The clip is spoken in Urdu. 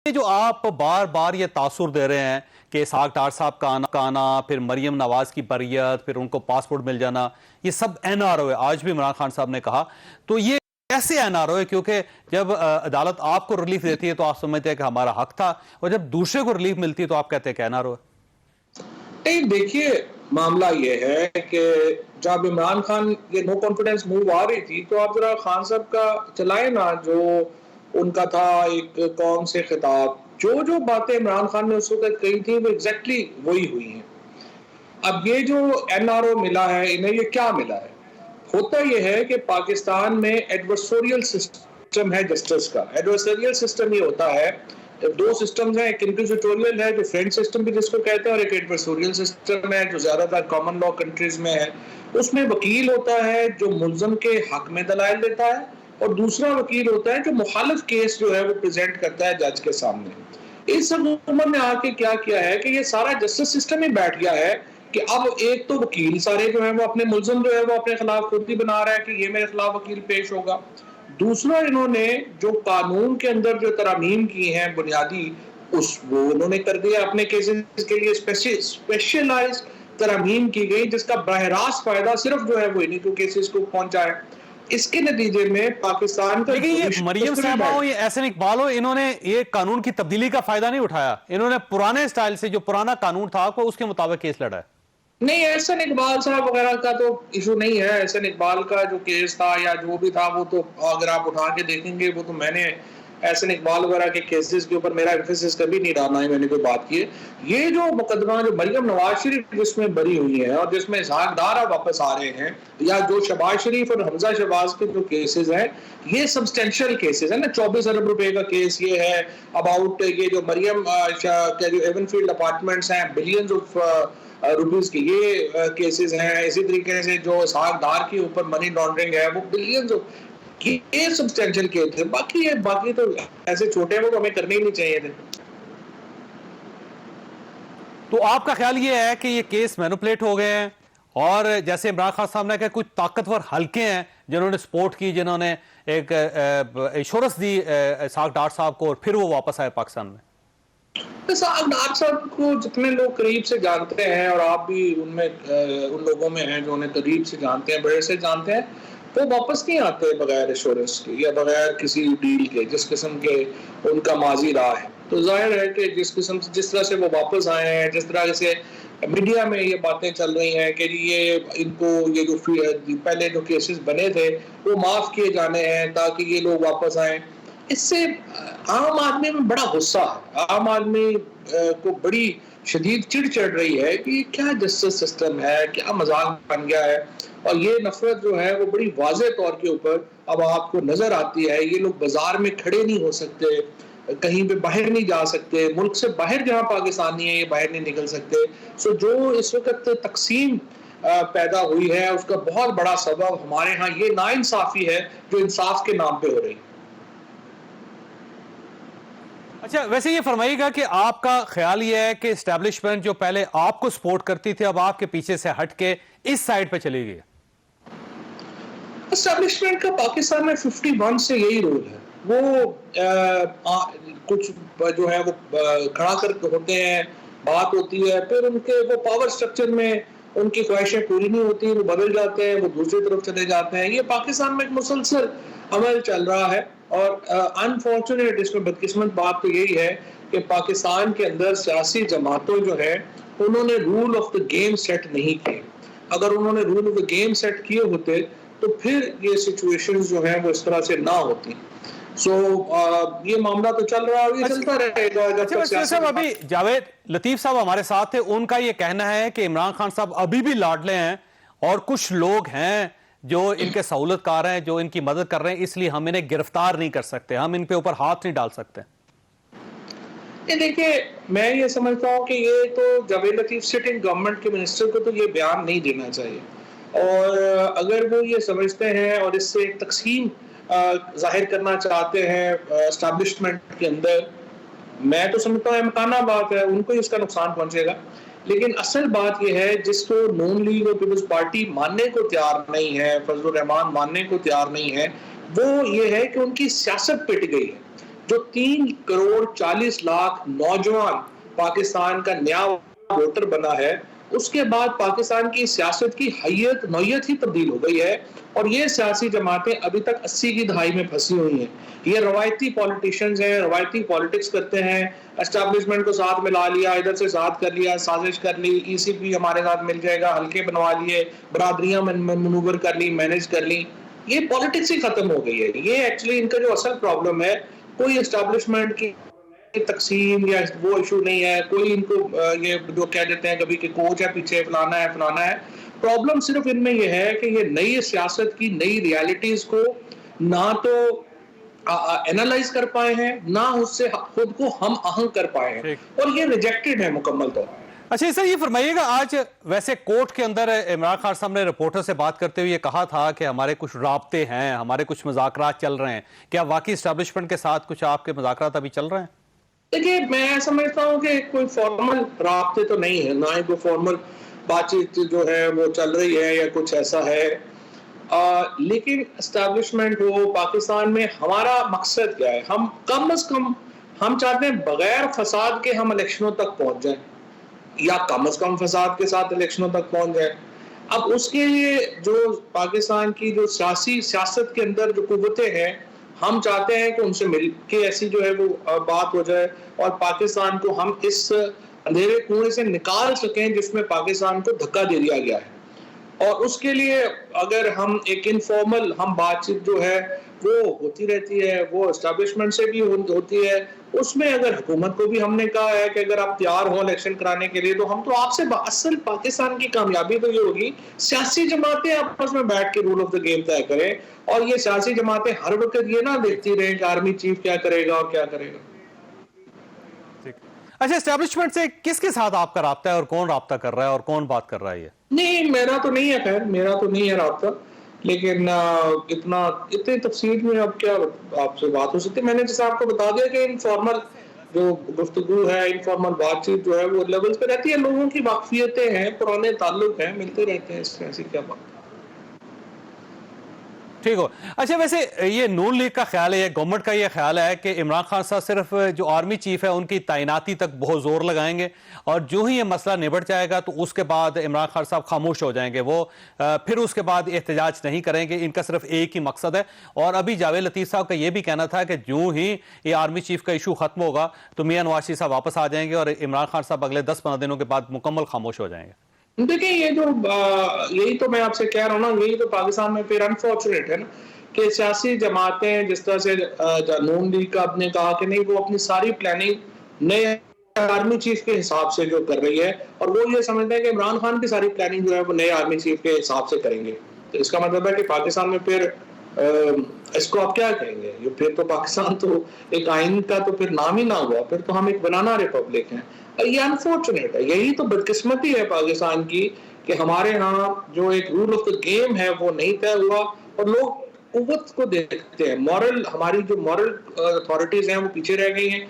یہ جو آپ بار بار یہ تاثر دے رہے ہیں کہ اسحاق ڈار صاحب کا آنا، پھر مریم نواز کی بریت، پھر ان کو پاسپورٹ مل جانا، یہ سب این آر او ہے. آج بھی عمران خان صاحب نے کہا تو یہ کیسے این آر او ہے؟ کیونکہ جب عدالت آپ کو ریلیف دیتی ہے تو آپ سمجھتے ہیں کہ ہمارا حق تھا، اور جب دوسرے کو ریلیف ملتی ہے تو آپ کہتے ہیں کہ این آر او ہے. نہیں دیکھیے، معاملہ یہ ہے کہ جب عمران خان یہ نو کانفیڈنس موو آ رہی تھی تو آپ ذرا خان صاحب کا چلائے نا، جو ان کا تھا ایک قوم سے خطاب، جو باتیں عمران خان نے اس وقت کہی تھی وہ ایگزیکٹلی وہی ہوئی ہیں. اب یہ جو این آر او ملا ہے، انہیں یہ کیا ملا ہے؟ ہوتا یہ ہے کہ پاکستان میں ایڈورسوریل سسٹم ہے جسٹس کا. ایڈورسوریل سسٹم یہ ہوتا ہے، دو سسٹمز ہیں، ایک انکوزیٹوریل ہے جو فرینچ سسٹم بھی جس کو کہتے ہیں، اور ایک ایڈورسوریل سسٹم ہے جو زیادہ تر کامن لا کنٹریز میں ہے. اس میں وکیل ہوتا ہے جو ملزم کے حق میں دلائل دیتا ہے، اور دوسرا وکیل ہوتا ہے جو مخالف کیس جو ہے وہ پریزنٹ کرتا ہے جج کے سامنے. اس حکومت نے آ کے کیا ہے کہ یہ سارا جسٹس سسٹم ہی بیٹھ گیا ہے کہ اب ایک تو وکیل سارے جو ہے وہ اپنے ملزم جو ہے وہ اپنے خلاف خود ہی بنا رہا ہے کہ یہ میرے خلاف وکیل پیش ہوگا. دوسرا، انہوں نے جو قانون کے اندر جو ترامیم کی ہیں بنیادی، وہ انہوں نے کر دیا اپنے کیسز کے لیے اسپیشلائز ترامیم کی گئی، جس کا براہ راست فائدہ صرف جو ہے وہ انہیں کو کیسز کو پہنچا ہے. اس کے نتیجے میں پاکستان کا، لیکن یہ مریم صاحبہ ہو، یہ احسن اقبال ہو، انہوں نے یہ قانون کی تبدیلی کا فائدہ نہیں اٹھایا. انہوں نے پرانے سٹائل سے جو پرانا قانون تھا کو اس کے مطابق کیس لڑا ہے. نہیں، احسن اقبال صاحب وغیرہ کا تو ایشو نہیں ہے. احسن اقبال کا جو کیس تھا یا جو بھی تھا وہ تو اگر آپ اٹھا کے دیکھیں گے، وہ تو میں نے احسن اقبال وغیرہ کے کیسز کے اوپر میرا ایمفیسس کبھی نہیں رہا، نہ ہی میں نے کوئی بات کی ہے. یہ جو مقدمہ جو مریم نواز شریف جس میں بری ہوئی ہے اور جس میں اسحاق ڈار واپس آ رہے ہیں، یا جو شہباز شریف اور حمزہ شہباز کے جو کیسز ہیں، یہ سبسٹینشل کیسز ہیں نا. 24 ارب روپے کا کیس یہ ہے اباؤٹ یہ جو مریم کے جو ایون فیلڈ اپارٹمنٹس ہیں، بلینز آف روپیز کی یہ کیسز ہیں. اسی طریقے سے جو اسحاق ڈار کے اوپر منی لانڈرنگ ہے وہ بلینز یہ سبسٹینشل کیس تھے. باقی تو ایسے چھوٹے وہ تو ہمیں کرنے ہی نہیں چاہیے تھے. تو آپ کا خیال یہ ہے کہ یہ کیس مینوپلیٹ ہو گئے ہیں، اور جیسے عمران خان صاحب نے کہا کچھ طاقتور حلقے ہیں جنہوں نے سپورٹ کی، جنہوں نے ایک ایشورنس دی اسحاق ڈار صاحب کو، اور پھر وہ واپس آئے پاکستان میں؟ اسحاق ڈار صاحب کو جتنے لوگ قریب سے جانتے ہیں، اور آپ بھی ان لوگوں میں ہیں جو انہیں قریب سے جانتے ہیں، بڑے سے جانتے ہیں، وہ واپس نہیں آتے بغیر ایشورنس کے یا بغیر کسی ڈیل کے، جس قسم کے ان کا ماضی رہا ہے. تو ظاہر ہے کہ جس طرح سے وہ واپس آئے ہیں، جس طرح سے میڈیا میں یہ باتیں چل رہی ہیں کہ یہ جو پہلے جو کیسز بنے تھے وہ معاف کیے جانے ہیں تاکہ یہ لوگ واپس آئیں، اس سے عام آدمی میں بڑا غصہ ہے. عام آدمی کو بڑی شدید چڑ چڑھ رہی ہے کہ کیا جسٹس سسٹم ہے، کیا مذاق بن گیا ہے. اور یہ نفرت جو ہے وہ بڑی واضح طور کے اوپر اب آپ کو نظر آتی ہے. یہ لوگ بازار میں کھڑے نہیں ہو سکتے، کہیں پہ باہر نہیں جا سکتے، ملک سے باہر جہاں پاکستانی ہیں یہ باہر نہیں نکل سکتے. سو جو اس وقت تقسیم پیدا ہوئی ہے اس کا بہت بڑا سبب ہمارے ہاں یہ ناانصافی ہے جو انصاف کے نام پہ ہو رہی ہے. اچھا، ویسے یہ فرمائیے گا کہ آپ کا خیال یہ ہے کہ اسٹیبلشمنٹ جو پہلے آپ کو سپورٹ کرتی تھی اب آپ کے پیچھے سے ہٹ کے اس سائڈ پہ چلی گئی؟ اسٹیبلشمنٹ کا پاکستان میں 51 سے یہی رول ہے. وہ کچھ جو ہے وہ کھڑا کر ہوتے ہیں، بات ہوتی ہے، پھر ان کے وہ پاور سٹرکچر میں ان کی خواہشیں پوری نہیں ہوتی، وہ بدل جاتے ہیں، وہ دوسری طرف چلے جاتے ہیں. یہ پاکستان میں ایک مسلسل عمل چل رہا ہے، اور انفارچونیٹ اس میں بدقسمت بات تو یہی ہے کہ پاکستان کے اندر سیاسی جماعتوں جو ہے انہوں نے rule of the game set نہیں کیے. اگر انہوں نے rule of the game set کیے ہوتے تو پھر یہ سچویشن جو ہیں وہ اس طرح سے نہ ہوتی. سو یہ معاملہ تو چل رہا ہے، یہ چلتا رہے گا. اچھا صاحب، ابھی جاوید لطیف صاحب ہمارے ساتھ تھے، ان کا یہ کہنا ہے کہ عمران خان صاحب ابھی بھی لاڈلے ہیں، اور کچھ لوگ ہیں جو ان کے سہولت کار ہیں، جو ان کی مدد کر رہے ہیں، اس لیے ہم انہیں گرفتار نہیں کر سکتے، ہم ان پہ اوپر ہاتھ نہیں ڈال سکتے. دیکھیے، میں یہ سمجھتا ہوں کہ یہ تو جاوید لطیف سٹنگ گورنمنٹ کے منسٹر کو تو یہ بیان نہیں دینا چاہیے. اور اگر وہ یہ سمجھتے ہیں اور اس سے ایک تقسیم ظاہر کرنا چاہتے ہیں اسٹیبلشمنٹ کے اندر، میں تو سمجھتا ہوں امکانہ بات ہے، ان کو اس کا نقصان پہنچے گا. لیکن اصل بات یہ ہے جس کو نون لیگ اور پیپلز پارٹی ماننے کو تیار نہیں ہے، فضل الرحمان ماننے کو تیار نہیں ہے، وہ یہ ہے کہ ان کی سیاست پٹ گئی ہے. جو 3 کروڑ 40 لاکھ نوجوان پاکستان کا نیا ووٹر بنا ہے، اس کے بعد پاکستان کی سیاست کی حیت نوعیت ہی تبدیل ہو گئی ہے، اور یہ سیاسی جماعتیں ابھی تک 80 کی دہائی میں پھنسی ہوئی ہیں۔ یہ روایتی پولیٹیشنز ہیں، روایتی پالیٹکس کرتے ہیں، اسٹیبلشمنٹ کو ساتھ ملا لیا، ادھر سے ساتھ کر لیا، سازش کر لی، ای سی پی ہمارے ساتھ مل جائے گا، حلقے بنوا لیے، برادریاں منور کر لی، مینج کر لی۔ یہ پالیٹکس ہی ختم ہو گئی ہے۔ یہ ایکچولی ان کا جو اصل پرابلم ہے، کوئی اسٹیبلشمنٹ کی تقسیم یا وہ ایشو نہیں ہے، کوئی ان کو یہ جو کہہ دیتے ہیں کبھی کہ کوچ ہے پیچھے، فلانا ہے فلانا ہے۔ پرابلم صرف ان میں یہ ہے کہ یہ نئی سیاست کی نئی ریالٹیز کو نہ تو اینالائز کر پائے ہیں، نہ اس سے خود کو ہم آہنگ کر پائے ہیں، اور یہ ریجیکٹڈ ہے مکمل طور پر۔ اچھا سر، یہ فرمائیے گا، آج ویسے کورٹ کے اندر عمران خان صاحب نے رپورٹر سے بات کرتے ہوئے یہ کہا تھا کہ ہمارے کچھ رابطے ہیں، ہمارے کچھ مذاکرات چل رہے ہیں۔ کیا واقعی اسٹیبلشمنٹ کے ساتھ کچھ آپ کے مذاکرات ابھی چل رہے ہیں؟ دیکھیے، میں سمجھتا ہوں کہ کوئی فارمل رابطے تو نہیں ہے، نہ ہی کوئی فارمل بات چیت جو ہے وہ چل رہی ہے یا کچھ ایسا ہے، لیکن اسٹیبلشمنٹ ہو پاکستان میں، ہمارا مقصد کیا ہے؟ ہم کم از کم ہم چاہتے ہیں بغیر فساد کے ہم الیکشنوں تک پہنچ جائیں، یا کم از کم فساد کے ساتھ الیکشنوں تک پہنچ جائیں۔ اب اس کے لیے جو پاکستان کی جو سیاست کے اندر جو قوتیں ہیں، ہم چاہتے ہیں کہ ان سے مل کے ایسی جو ہے وہ بات ہو جائے، اور پاکستان کو ہم اس اندھیرے کنویں سے نکال سکیں جس میں پاکستان کو دھکا دے دیا گیا ہے۔ اور اس کے لیے اگر ہم ایک انفارمل ہم بات چیت جو ہے وہ ہوتی رہتی ہے، وہ اسٹیبلشمنٹ سے بھی ہوتی ہے، اس میں اگر حکومت کو بھی ہم نے کہا ہے کہ اگر آپ تیار ہو الیکشن کرانے کے لیے تو ہم تو آپ سے اصل پاکستان کی کامیابی تو یہ ہوگی، سیاسی جماعتیں آپس میں بیٹھ کے رول آف دا گیم طے کریں، اور یہ سیاسی جماعتیں ہر وقت یہ نہ دیکھتی رہیں کہ آرمی چیف کیا کرے گا اور کیا کرے گا۔ اچھا، اسٹیبلشمنٹ سے کس کے ساتھ آپ کا رابطہ ہے، اور کون رابطہ کر رہا ہے، اور کون بات کر رہا ہے؟ یہ نہیں، میرا تو نہیں ہے، خیر میرا تو نہیں ہے رابطہ، لیکن اتنی تفصیل میں اب کیا آپ سے بات ہو سکتی ہے۔ میں نے جیسے آپ کو بتا دیا کہ انفارمل جو گفتگو ہے، انفارمل بات چیت جو ہے وہ لیول پہ رہتی ہے، لوگوں کی واقفیتیں ہیں، پرانے تعلق ہیں، ملتے رہتے ہیں، اس میں ایسی کیا بات۔ ٹھیک ہو۔ اچھا، ویسے یہ نون لیگ کا خیال ہے، یہ گورنمنٹ کا یہ خیال ہے کہ عمران خان صاحب صرف جو آرمی چیف ہے ان کی تعیناتی تک بہت زور لگائیں گے، اور جو ہی یہ مسئلہ نبٹ جائے گا تو اس کے بعد عمران خان صاحب خاموش ہو جائیں گے، وہ پھر اس کے بعد احتجاج نہیں کریں گے، ان کا صرف ایک ہی مقصد ہے۔ اور ابھی جاوید لطیف صاحب کا یہ بھی کہنا تھا کہ جو ہی یہ آرمی چیف کا ایشو ختم ہوگا تو میاں نواز شریف صاحب واپس آ جائیں گے، اور عمران خان صاحب اگلے 10-15 دنوں کے بعد مکمل خاموش ہو جائیں گے۔ دیکھیں، یہ جو یہی تو میں آپ سے کہہ رہا ہوں نا، یہی تو پاکستان میں پھر انفارچونیٹ ہے نا کہ سیاسی جماعتیں جس طرح سے نون لیگ کا نے کہا کہ نہیں، وہ اپنی ساری پلاننگ نئے آرمی چیف کے حساب سے جو کر رہی ہے، اور وہ یہ سمجھتے ہیں کہ عمران خان کی ساری پلاننگ جو ہے وہ نئے آرمی چیف کے حساب سے کریں گے، تو اس کا مطلب ہے کہ پاکستان میں پھر اس کو آپ کیا کہیں گے؟ پھر تو پاکستان تو ایک آئین کا تو پھر نام ہی نہ ہوا، پھر تو ہم ایک بنانا ریپبلک ہیں۔ یہ انفارچونیٹ ہے، یہی تو بدقسمتی ہے پاکستان کی کہ ہمارے ہاں جو ایک رول آف دا گیم ہے وہ نہیں طے ہوا، اور لوگ قوت کو دیکھتے ہیں، مورل ہماری جو مورل اتھارٹیز ہیں وہ پیچھے رہ گئی ہیں۔